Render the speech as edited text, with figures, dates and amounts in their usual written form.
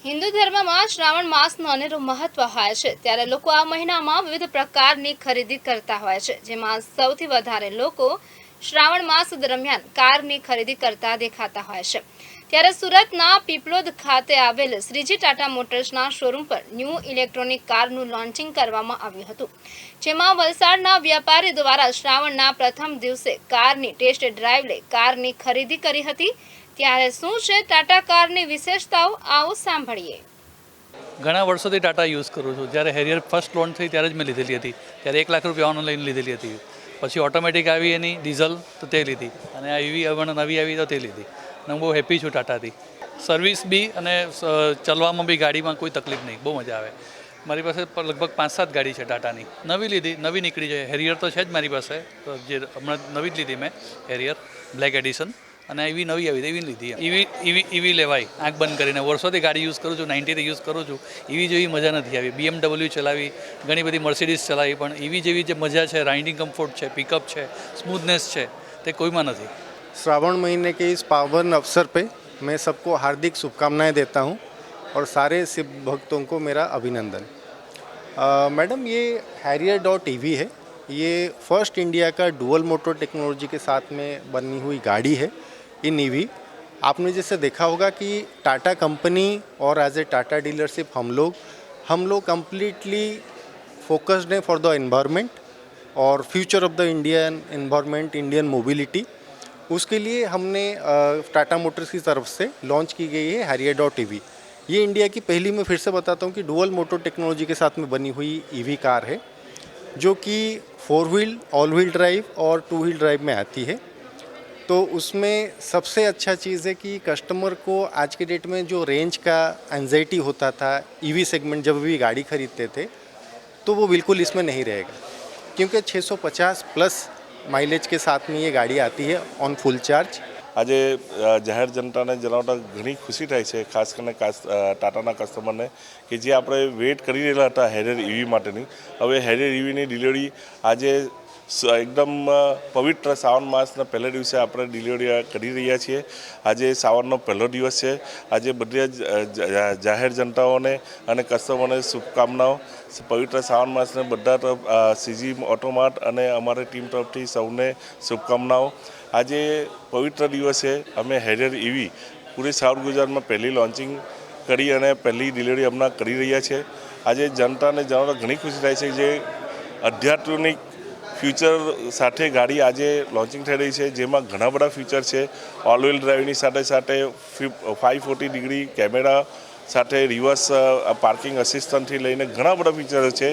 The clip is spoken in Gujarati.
હિન્દુ ધર્મમાં શ્રાવણ માસનું અનેરું મહત્વ હોય છે ત્યારે લોકો આ મહિનામાં વિવિધ પ્રકારની ખરીદી કરતા હોય છે, જેમાં સૌથી વધારે લોકો શ્રાવણ માસ દરમિયાન કારની ખરીદી કરતા દેખાતા હોય છે। ત્યારે સુરતના પીપલોદ ખાતે આવેલ શ્રીજી ટાટા મોટર્સના શોરૂમ પર ન્યૂ ઇલેક્ટ્રોનિક કારનું લોન્ચિંગ કરવામાં આવ્યું હતું, જેમાં વલસાડના વ્યાપારી દ્વારા શ્રાવણના પ્રથમ દિવસે કારની ટેસ્ટ ડ્રાઈવ લઈ કારની ખરીદી કરી હતી। ત્યારે શું છે ટાટા કારની વિશેષતાઓ, આવો સાંભળીએ। ઘણા વર્ષોથી ટાટા યુઝ કરું છું। જ્યારે હેરિયર ફર્સ્ટ લોન્ચ થઈ ત્યારે જ મેં લીધેલી હતી, ત્યારે 1 લાખ રૂપિયા ઓનલાઈન લીધેલી હતી। પછી ઓટોમેટિક આવી એની ડીઝલ તો તે લીધી, અને આ એવી નવી આવી તો તે લીધી, અને હું બહુ હેપી છું ટાટાથી। સર્વિસ બી અને ચલવામાં બી ગાડીમાં કોઈ તકલીફ નહીં, બહુ મજા આવે। મારી પાસે લગભગ 5-7 ગાડી છે ટાટાની, નવી લીધી, નવી નીકળી છે। હેરિયર તો છે જ મારી પાસે, જે હમણાં નવી જ લીધી મેં હેરિયર બ્લેક એડિશન, અને એવી નવી આવી એવી લીધી। ઈવી લેવાય આંખ બંધ કરીને, વર્ષોથી ગાડી યુઝ કરું છું, 90થી યુઝ કરું છું। ઈવી જેવી મજા નથી આવી। BMW ચલાવી, ઘણી બધી મર્સિડીઝ ચલાવી, પણ ઈવી જેવી જે મજા છે, રાઇડિંગ કમ્ફર્ટ છે, પિકઅપ છે, સ્મूथनेस છે, તે કોઈમાં નથી। श्रावण महीने के इस पावन अवसर पे मैं सबको हार्दिक शुभकामनाएं देता हूं और सारे शिव भक्तों को मेरा अभिनंदन। मैडम, ये हैरियर.EV है। ये फर्स्ट इंडिया का डुअल मोटर टेक्नोलॉजी के साथ में बनी हुई गाड़ी है। इन ईवी आपने जैसे देखा होगा कि टाटा कंपनी और एज ए टाटा डीलरशिप हम लोग कम्प्लीटली फोकस्ड हैं फॉर द एनवायरनमेंट और future of the Indian environment, Indian mobility. उसके लिए हमने टाटा मोटर्स की तरफ से लॉन्च की गई है हैरियर.EV। ये इंडिया की पहली, मैं फिर से बताता हूँ कि डुअल मोटर टेक्नोलॉजी के साथ में बनी हुई ईवी कार है, जो कि 4 व्हील, ऑल व्हील ड्राइव और 2 व्हील ड्राइव में आती है। तो उसमें सबसे अच्छा चीज़ है कि कस्टमर को आज के डेट में जो रेंज का एंजाइटी होता था ईवी सेगमेंट जब भी गाड़ी खरीदते थे, तो वो बिल्कुल इसमें नहीं रहेगा, क्योंकि 650 प्लस माइलेज के साथ में ये गाड़ी आती है ऑन फुल चार्ज। આજે જાહેર જનતાને જણાવતા ઘણી ખુશી થાય છે, ખાસ કરીને ટાટાના કસ્ટમરને, કે જે આપણે વેઇટ કરી રહેલા હતા હેરિયર ઈવી માટેની, હવે હેરિયર ઈવીની ડિલિવરી આજે એકદમ પવિત્ર શ્રાવણ માસના પહેલા દિવસે આપણે ડિલિવરી કરી રહ્યા છીએ। આજે શ્રાવણનો પહેલો દિવસ છે। આજે બધી જાહેર જનતાઓને અને કસ્ટમરોને શુભકામનાઓ। પવિત્ર શ્રાવણ માસને બધા સીજી ઓટોમાર્ટ અને અમારી ટીમ તરફથી સૌને શુભકામનાઓ। આજે પવિત્ર દિવસે અમે હેરિયર ઈવી પૂરી સાઉથ ગુજરાતમાં પહેલી લોન્ચિંગ કરી અને પહેલી ડિલિવરી હમણાં કરી રહ્યા છે। આજે જનતાને જણાવતા ઘણી ખુશી થાય છે, જે આધ્યાત્મિક ફ્યુચર સાથે ગાડી આજે લોન્ચિંગ થઈ રહી છે, જેમાં ઘણા બધા ફ્યુચર છે। ઓલ વ્હીલ ડ્રાઈવની સાથે સાથે 540 ડિગ્રી કેમેરા સાથે રિવર્સ પાર્કિંગ અસિસ્ટન્ટથી લઈને ઘણા બધા ફીચરો છે।